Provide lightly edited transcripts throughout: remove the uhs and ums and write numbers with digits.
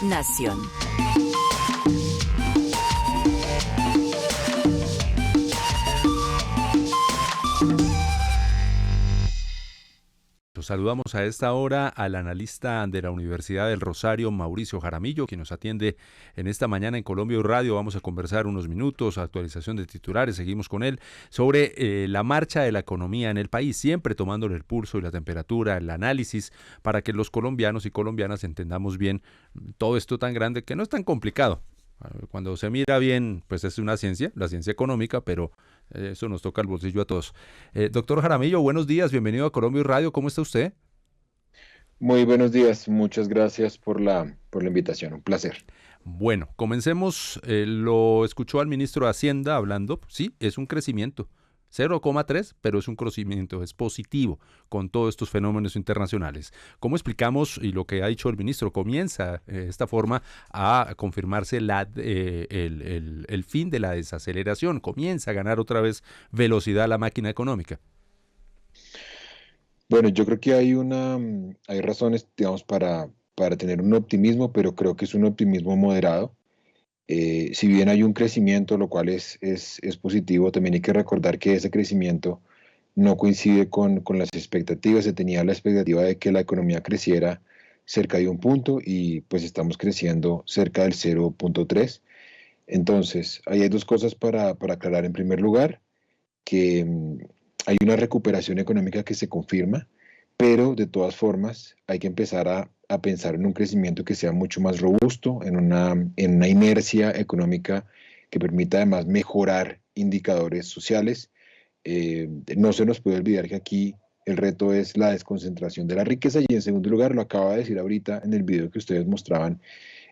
Nación. Saludamos a esta hora al analista de la Universidad del Rosario, Mauricio Jaramillo, quien nos atiende en esta mañana en Colombia y Radio. Vamos a conversar unos minutos, actualización de titulares, seguimos con él, sobre la marcha de la economía en el país, siempre tomándole el pulso y la temperatura, el análisis, para que los colombianos y colombianas entendamos bien todo esto tan grande, que no es tan complicado. Cuando se mira bien, pues es una ciencia, la ciencia económica, pero eso nos toca el bolsillo a todos. Doctor Jaramillo, buenos días, bienvenido a Colombia y Radio, ¿cómo está usted? Muy buenos días, muchas gracias por la invitación, un placer. Bueno, comencemos, lo escuchó al ministro de Hacienda hablando, sí, es un crecimiento, 0,3, pero es un crecimiento, es positivo con todos estos fenómenos internacionales. ¿Cómo explicamos, y lo que ha dicho el ministro, comienza de esta forma a confirmarse el fin de la desaceleración, comienza a ganar otra vez velocidad la máquina económica? Bueno, yo creo que hay razones, digamos, para tener un optimismo, pero creo que es un optimismo moderado. Si bien hay un crecimiento, lo cual es positivo, también hay que recordar que ese crecimiento no coincide con las expectativas. Se tenía la expectativa de que la economía creciera cerca de 1 punto y pues estamos creciendo cerca del 0,3. Entonces, ahí hay dos cosas para aclarar. En primer lugar, que hay una recuperación económica que se confirma, pero de todas formas hay que empezar a pensar en un crecimiento que sea mucho más robusto, en una inercia económica que permita además mejorar indicadores sociales. No se nos puede olvidar que aquí el reto es la desconcentración de la riqueza y en segundo lugar, lo acaba de decir ahorita en el video que ustedes mostraban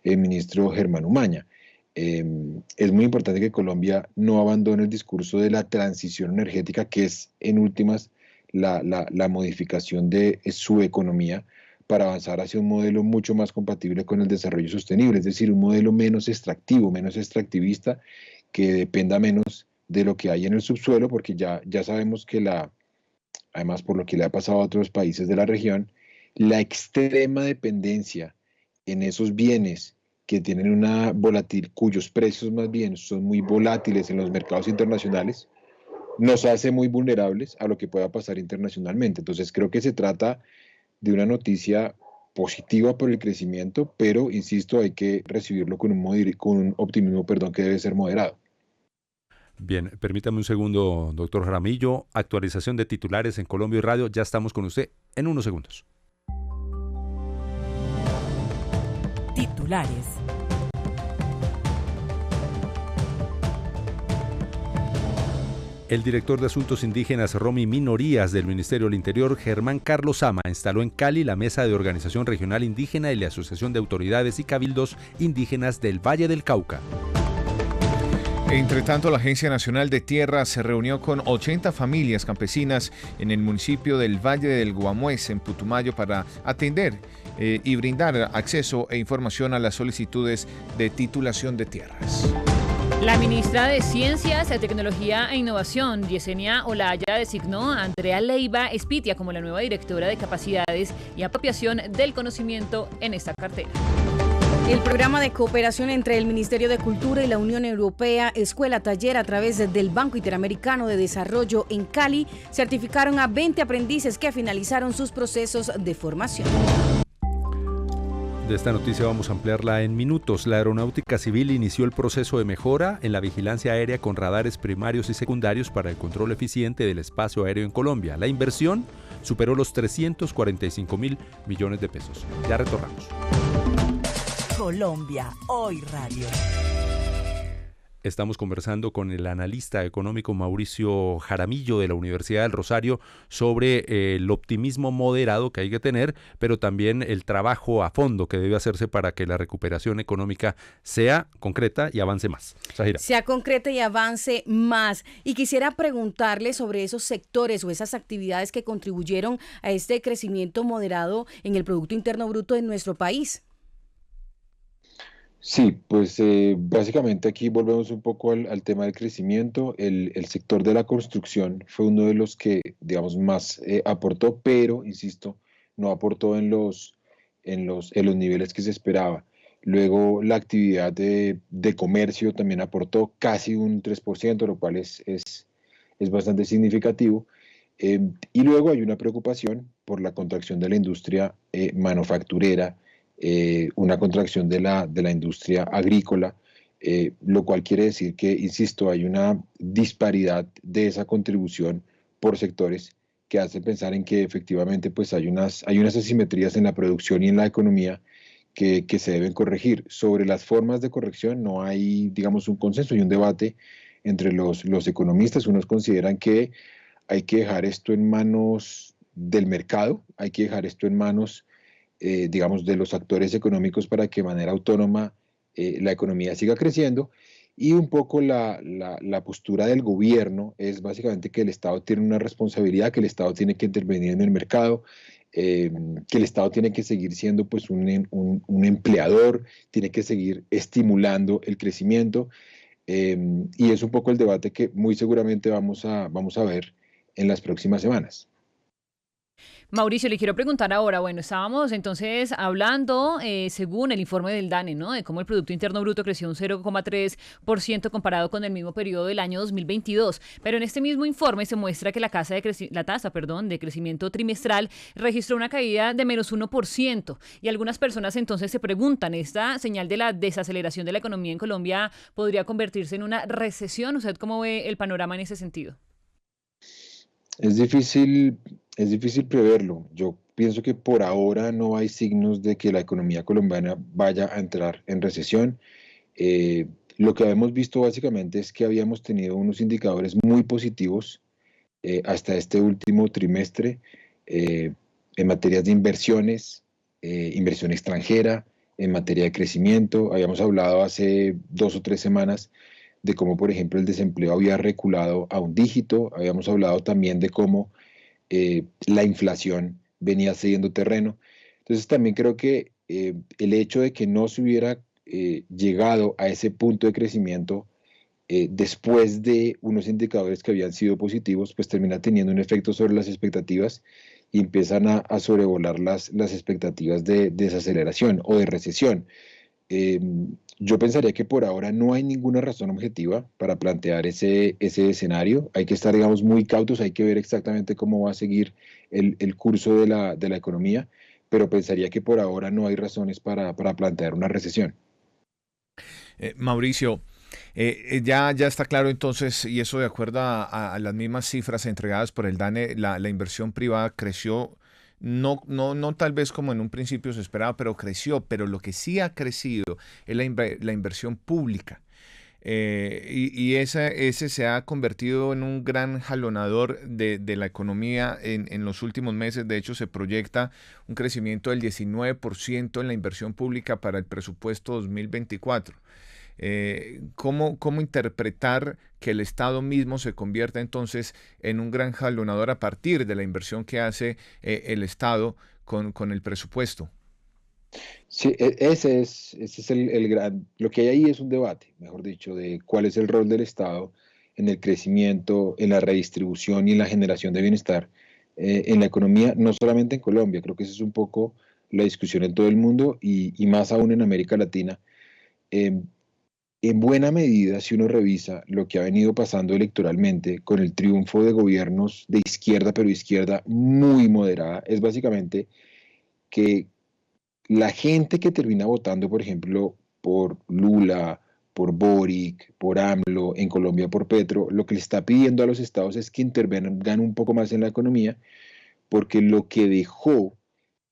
el ministro Germán Umaña. Es muy importante que Colombia no abandone el discurso de la transición energética, que es en últimas la modificación de su economía para avanzar hacia un modelo mucho más compatible con el desarrollo sostenible, es decir, un modelo menos extractivo, menos extractivista, que dependa menos de lo que hay en el subsuelo, porque ya sabemos que además por lo que le ha pasado a otros países de la región, la extrema dependencia en esos bienes que tienen cuyos precios más bien son muy volátiles en los mercados internacionales, nos hace muy vulnerables a lo que pueda pasar internacionalmente. Entonces creo que se trata de una noticia positiva por el crecimiento, pero insisto, hay que recibirlo con un optimismo, que debe ser moderado. Bien, permítame un segundo, doctor Jaramillo. Actualización de titulares en Colombia y Radio. Ya estamos con usted en unos segundos. Titulares. El director de Asuntos Indígenas, Rom y Minorías del Ministerio del Interior, Germán Carlos Sama, instaló en Cali la Mesa de Organización Regional Indígena y la Asociación de Autoridades y Cabildos Indígenas del Valle del Cauca. Entre tanto, la Agencia Nacional de Tierra se reunió con 80 familias campesinas en el municipio del Valle del Guamués, en Putumayo, para atender y brindar acceso e información a las solicitudes de titulación de tierras. La ministra de Ciencias, Tecnología e Innovación, Yesenia Olaya, designó a Andrea Leiva Espitia como la nueva directora de Capacidades y Apropiación del Conocimiento en esta cartera. El programa de cooperación entre el Ministerio de Cultura y la Unión Europea, Escuela Taller, a través del Banco Interamericano de Desarrollo en Cali, certificaron a 20 aprendices que finalizaron sus procesos de formación. De esta noticia vamos a ampliarla en minutos. La Aeronáutica Civil inició el proceso de mejora en la vigilancia aérea con radares primarios y secundarios para el control eficiente del espacio aéreo en Colombia. La inversión superó los 345.000 millones de pesos. Ya retornamos. Colombia Hoy Radio. Estamos conversando con el analista económico Mauricio Jaramillo de la Universidad del Rosario sobre el optimismo moderado que hay que tener, pero también el trabajo a fondo que debe hacerse para que la recuperación económica sea concreta y avance más. Zahira. Sea concreta y avance más. Y quisiera preguntarle sobre esos sectores o esas actividades que contribuyeron a este crecimiento moderado en el Producto Interno Bruto de nuestro país. Sí, pues básicamente aquí volvemos un poco al tema del crecimiento. El sector de la construcción fue uno de los que, digamos, más aportó, pero, insisto, no aportó en los niveles que se esperaba. Luego la actividad de comercio también aportó casi un 3%, lo cual es bastante significativo. Y luego hay una preocupación por la contracción de la industria manufacturera, una contracción de la industria agrícola, lo cual quiere decir que, insisto, hay una disparidad de esa contribución por sectores que hace pensar en que efectivamente pues hay unas asimetrías en la producción y en la economía que se deben corregir. Sobre las formas de corrección no hay, digamos, un consenso y un debate entre los economistas. Unos consideran que hay que dejar esto en manos del mercado, hay que dejar esto en manos, digamos, de los actores económicos para que de manera autónoma la economía siga creciendo. Y un poco la postura del gobierno es básicamente que el Estado tiene una responsabilidad, que el Estado tiene que intervenir en el mercado, que el Estado tiene que seguir siendo pues un empleador, tiene que seguir estimulando el crecimiento. Y es un poco el debate que muy seguramente vamos a ver en las próximas semanas. Mauricio, le quiero preguntar ahora, bueno, estábamos entonces hablando, según el informe del DANE, ¿no? De cómo el Producto Interno Bruto creció un 0,3% comparado con el mismo periodo del año 2022. Pero en este mismo informe se muestra que la tasa de crecimiento trimestral registró una caída de menos 1%. Y algunas personas entonces se preguntan, ¿esta señal de la desaceleración de la economía en Colombia podría convertirse en una recesión? ¿Usted cómo ve el panorama en ese sentido? Es difícil, es difícil preverlo. Yo pienso que por ahora no hay signos de que la economía colombiana vaya a entrar en recesión. Lo que hemos visto básicamente es que habíamos tenido unos indicadores muy positivos hasta este último trimestre en materias de inversiones, inversión extranjera, en materia de crecimiento. Habíamos hablado hace 2 o 3 semanas de cómo, por ejemplo, el desempleo había reculado a un dígito. Habíamos hablado también de cómo la inflación venía cediendo terreno. Entonces también creo que el hecho de que no se hubiera llegado a ese punto de crecimiento después de unos indicadores que habían sido positivos, pues termina teniendo un efecto sobre las expectativas y empiezan a sobrevolar las expectativas de desaceleración o de recesión. Eh, yo pensaría que por ahora no hay ninguna razón objetiva para plantear ese escenario. Hay que estar, digamos, muy cautos, hay que ver exactamente cómo va a seguir el curso de la economía, pero pensaría que por ahora no hay razones para plantear una recesión. Mauricio, ya está claro entonces, y eso de acuerdo a las mismas cifras entregadas por el DANE, la inversión privada creció, no tal vez como en un principio se esperaba, pero creció, pero lo que sí ha crecido es la inversión pública. Y ese se ha convertido en un gran jalonador de la economía en los últimos meses. De hecho, se proyecta un crecimiento del 19% en la inversión pública para el presupuesto 2024. ¿Cómo interpretar que el Estado mismo se convierta entonces en un gran jalonador a partir de la inversión que hace el Estado con el presupuesto? Sí, ese es el gran, lo que hay ahí es un debate, mejor dicho, de cuál es el rol del Estado en el crecimiento, en la redistribución y en la generación de bienestar en la economía, no solamente en Colombia. Creo que esa es un poco la discusión en todo el mundo y más aún en América Latina. Eh, En buena medida, si uno revisa lo que ha venido pasando electoralmente con el triunfo de gobiernos de izquierda, pero izquierda muy moderada, es básicamente que la gente que termina votando, por ejemplo, por Lula, por Boric, por AMLO, en Colombia por Petro, lo que le está pidiendo a los estados es que intervengan un poco más en la economía, porque lo que dejó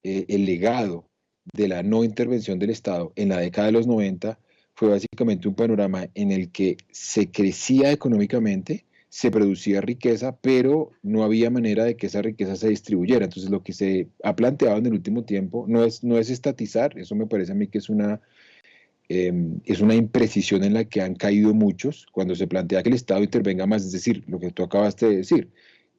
el legado de la no intervención del Estado en la década de los 90 fue básicamente un panorama en el que se crecía económicamente, se producía riqueza, pero no había manera de que esa riqueza se distribuyera. Entonces lo que se ha planteado en el último tiempo no es estatizar, eso me parece a mí que es una imprecisión en la que han caído muchos cuando se plantea que el Estado intervenga más, es decir, lo que tú acabaste de decir,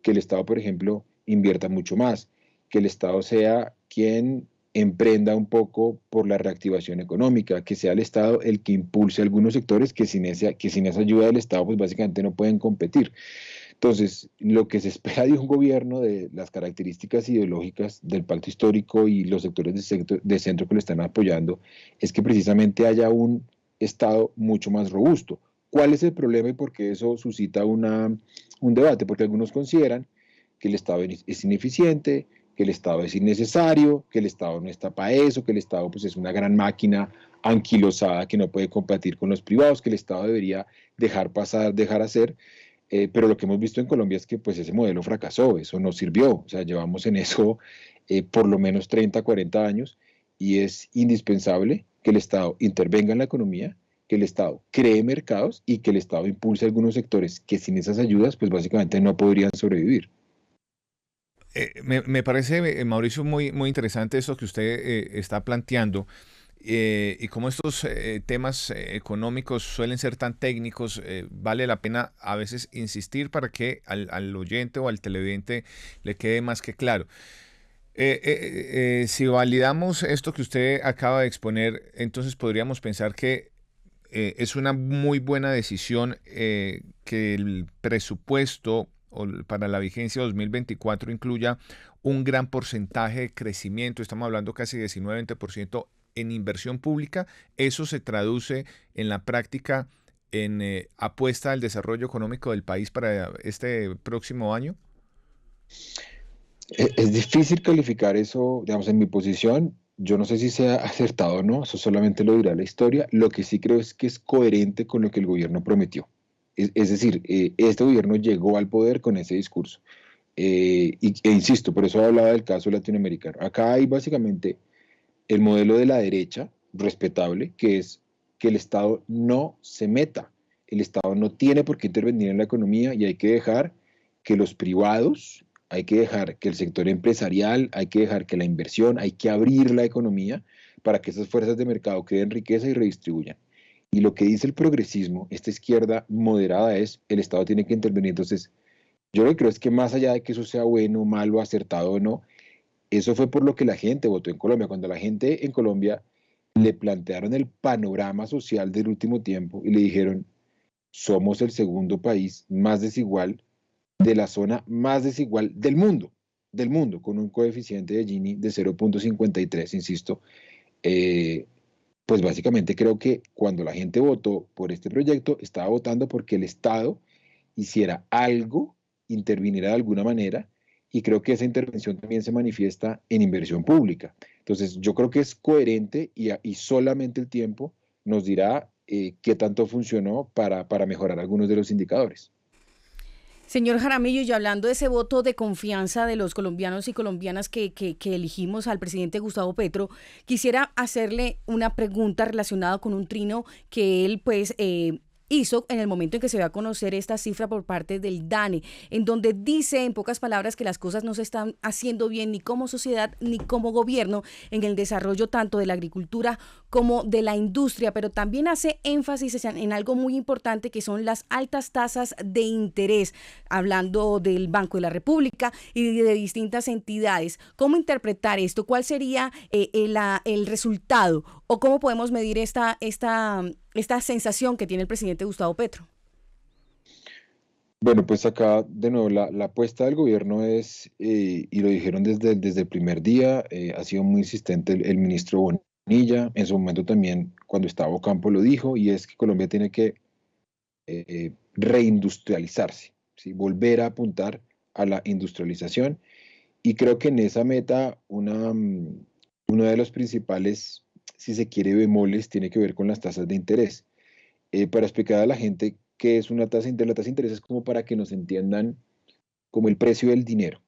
que el Estado, por ejemplo, invierta mucho más, que el Estado sea quien emprenda un poco por la reactivación económica, que sea el Estado el que impulse algunos sectores que sin esa ayuda del Estado pues básicamente no pueden competir. Entonces, lo que se espera de un gobierno de las características ideológicas del pacto histórico y los sectores de centro que lo están apoyando es que precisamente haya un Estado mucho más robusto. ¿Cuál es el problema y por qué eso suscita un debate? Porque algunos consideran que el Estado es ineficiente, que el Estado es innecesario, que el Estado no está para eso, que el Estado pues, es una gran máquina anquilosada que no puede competir con los privados, que el Estado debería dejar pasar, dejar hacer. Pero lo que hemos visto en Colombia es que pues, ese modelo fracasó, eso no sirvió. O sea, llevamos en eso por lo menos 30, 40 años y es indispensable que el Estado intervenga en la economía, que el Estado cree mercados y que el Estado impulse algunos sectores que sin esas ayudas pues básicamente no podrían sobrevivir. Me parece, Mauricio, muy interesante esto que usted está planteando. Y como estos temas económicos suelen ser tan técnicos, vale la pena a veces insistir para que al oyente o al televidente le quede más que claro. Si validamos esto que usted acaba de exponer, entonces podríamos pensar que es una muy buena decisión que el presupuesto para la vigencia 2024 incluya un gran porcentaje de crecimiento, estamos hablando casi de 19-20% en inversión pública. Eso se traduce en la práctica en apuesta al desarrollo económico del país para este próximo año. Es difícil calificar eso, digamos, en mi posición. Yo no sé si sea acertado o no, eso solamente lo dirá la historia. Lo que sí creo es que es coherente con lo que el gobierno prometió. Es decir, este gobierno llegó al poder con ese discurso. E insisto, por eso hablaba del caso latinoamericano. Acá hay básicamente el modelo de la derecha, respetable, que es que el Estado no se meta. El Estado no tiene por qué intervenir en la economía y hay que dejar que los privados, hay que dejar que el sector empresarial, hay que dejar que la inversión, hay que abrir la economía para que esas fuerzas de mercado creen riqueza y redistribuyan. Y lo que dice el progresismo, esta izquierda moderada, es el Estado tiene que intervenir. Entonces, yo lo que creo es que más allá de que eso sea bueno, malo, acertado o no, eso fue por lo que la gente votó en Colombia. Cuando la gente en Colombia le plantearon el panorama social del último tiempo y le dijeron, somos el segundo país más desigual de la zona más desigual del mundo, con un coeficiente de Gini de 0.53, insisto, pues básicamente creo que cuando la gente votó por este proyecto, estaba votando porque el Estado hiciera algo, interviniera de alguna manera, y creo que esa intervención también se manifiesta en inversión pública. Entonces, yo creo que es coherente y solamente el tiempo nos dirá qué tanto funcionó para mejorar algunos de los indicadores. Señor Jaramillo, y hablando de ese voto de confianza de los colombianos y colombianas que elegimos al presidente Gustavo Petro, quisiera hacerle una pregunta relacionada con un trino que él pues hizo en el momento en que se dio a conocer esta cifra por parte del DANE, en donde dice en pocas palabras que las cosas no se están haciendo bien ni como sociedad ni como gobierno en el desarrollo tanto de la agricultura como de la industria, pero también hace énfasis en algo muy importante que son las altas tasas de interés, hablando del Banco de la República y de distintas entidades. ¿Cómo interpretar esto? ¿Cuál sería el resultado? ¿O cómo podemos medir esta sensación que tiene el presidente Gustavo Petro? Bueno, pues acá de nuevo la apuesta del gobierno es, y lo dijeron desde el primer día, ha sido muy insistente el ministro Bonilla, en su momento también cuando estaba Ocampo lo dijo, y es que Colombia tiene que reindustrializarse, ¿sí? Volver a apuntar a la industrialización, y creo que en esa meta uno de los principales, si se quiere, bemoles tiene que ver con las tasas de interés. Para explicar a la gente qué es una tasa de interés, la tasa de interés es como para que nos entiendan como el precio del dinero.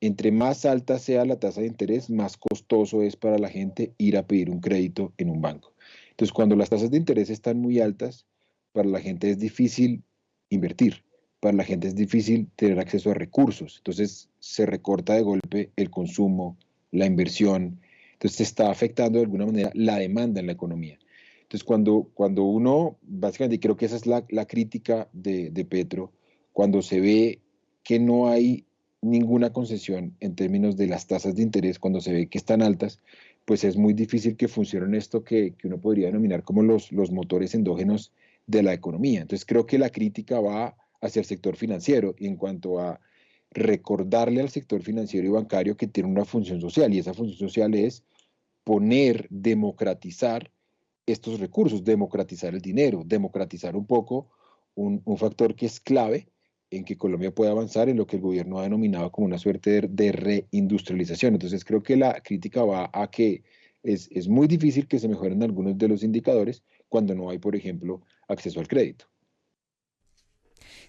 Entre más alta sea la tasa de interés, más costoso es para la gente ir a pedir un crédito en un banco. Entonces, cuando las tasas de interés están muy altas, para la gente es difícil invertir, para la gente es difícil tener acceso a recursos. Entonces, se recorta de golpe el consumo, la inversión. Entonces, se está afectando de alguna manera la demanda en la economía. Entonces, cuando uno, básicamente, creo que esa es la crítica de Petro, cuando se ve que no hay ninguna concesión en términos de las tasas de interés, cuando se ve que están altas, pues es muy difícil que funcionen esto que uno podría denominar como los motores endógenos de la economía. Entonces, creo que la crítica va hacia el sector financiero y en cuanto a recordarle al sector financiero y bancario que tiene una función social, y esa función social es democratizar estos recursos, democratizar el dinero, democratizar un poco un factor que es clave en que Colombia pueda avanzar en lo que el gobierno ha denominado como una suerte de reindustrialización. Entonces creo que la crítica va a que es muy difícil que se mejoren algunos de los indicadores cuando no hay, por ejemplo, acceso al crédito.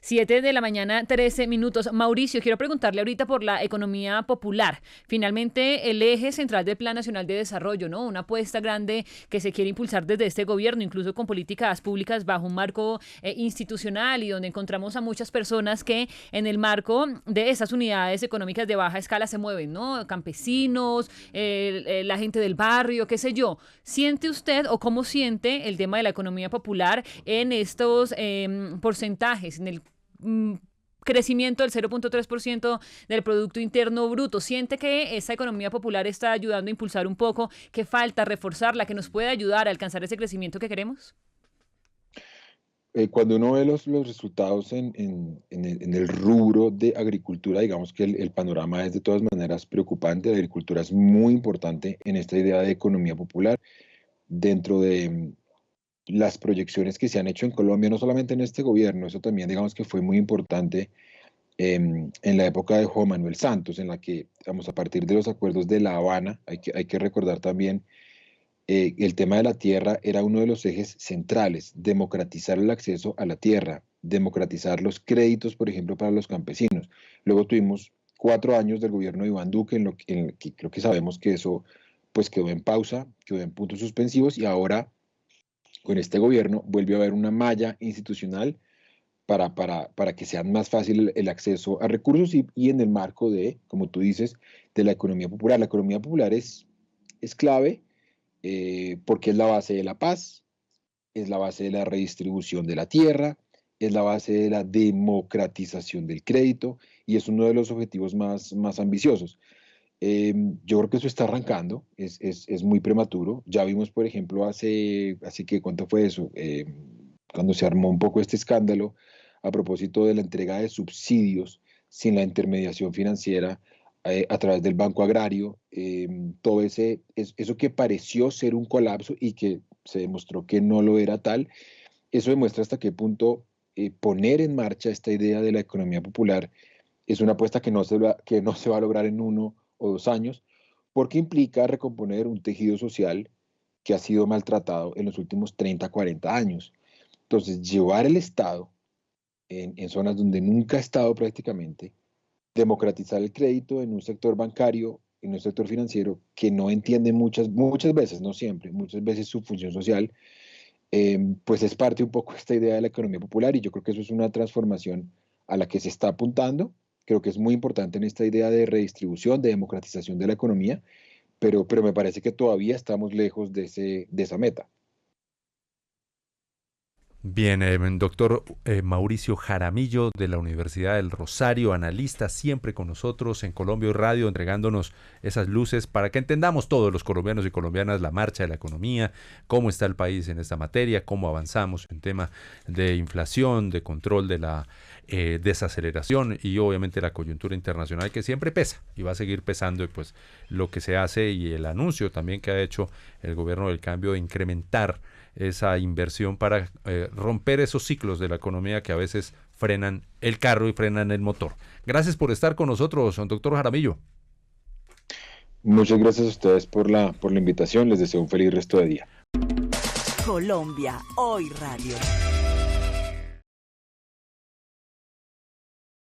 7 de la mañana, 13 minutos. Mauricio, quiero preguntarle ahorita por la economía popular. Finalmente, el eje central del Plan Nacional de Desarrollo, ¿no? Una apuesta grande que se quiere impulsar desde este gobierno, incluso con políticas públicas bajo un marco institucional y donde encontramos a muchas personas que en el marco de esas unidades económicas de baja escala se mueven, ¿no? Campesinos, la gente del barrio, qué sé yo. ¿Siente usted o cómo siente el tema de la economía popular en estos porcentajes, en el crecimiento del 0.3% del Producto Interno Bruto? ¿Siente que esa economía popular está ayudando a impulsar un poco, que falta reforzarla, que nos puede ayudar a alcanzar ese crecimiento que queremos? Cuando uno ve los resultados en el rubro de agricultura, digamos que el panorama es de todas maneras preocupante. La agricultura es muy importante en esta idea de economía popular. Dentro de las proyecciones que se han hecho en Colombia, no solamente en este gobierno, eso también digamos que fue muy importante en la época de Juan Manuel Santos, en la que, digamos, a partir de los acuerdos de La Habana, hay que recordar también, el tema de la tierra era uno de los ejes centrales, democratizar el acceso a la tierra, democratizar los créditos, por ejemplo, para los campesinos. Luego tuvimos 4 años del gobierno de Iván Duque, en que creo que sabemos que eso pues quedó en pausa, quedó en puntos suspensivos, y ahora con este gobierno vuelve a haber una malla institucional para que sea más fácil el acceso a recursos y en el marco de, como tú dices, de la economía popular. La economía popular es clave porque es la base de la paz, es la base de la redistribución de la tierra, es la base de la democratización del crédito y es uno de los objetivos más ambiciosos. Yo creo que eso está arrancando, es muy prematuro. Ya vimos, por ejemplo, ¿cuánto fue eso? Cuando se armó un poco este escándalo a propósito de la entrega de subsidios sin la intermediación financiera a través del Banco Agrario, todo eso que pareció ser un colapso y que se demostró que no lo era tal, eso demuestra hasta qué punto poner en marcha esta idea de la economía popular es una apuesta que no se va a lograr en 1 o 2 años, porque implica recomponer un tejido social que ha sido maltratado en los últimos 30, 40 años. Entonces, llevar el Estado en zonas donde nunca ha estado prácticamente, democratizar el crédito en un sector bancario, en un sector financiero que no entiende muchas veces, no siempre, muchas veces su función social, pues es parte un poco de esta idea de la economía popular, y yo creo que eso es una transformación a la que se está apuntando. Creo que es muy importante en esta idea de redistribución, de democratización de la economía, pero me parece que todavía estamos lejos de esa meta. Bien, doctor Mauricio Jaramillo de la Universidad del Rosario, analista siempre con nosotros en Colombia y Radio, entregándonos esas luces para que entendamos todos los colombianos y colombianas la marcha de la economía, cómo está el país en esta materia, cómo avanzamos en tema de inflación, de control de la desaceleración y obviamente la coyuntura internacional que siempre pesa y va a seguir pesando, y pues lo que se hace y el anuncio también que ha hecho el gobierno del cambio de incrementar esa inversión para romper esos ciclos de la economía que a veces frenan el carro y frenan el motor. Gracias por estar con nosotros, doctor Jaramillo. Muchas gracias a ustedes por la invitación. Les deseo un feliz resto de día. Colombia Hoy Radio.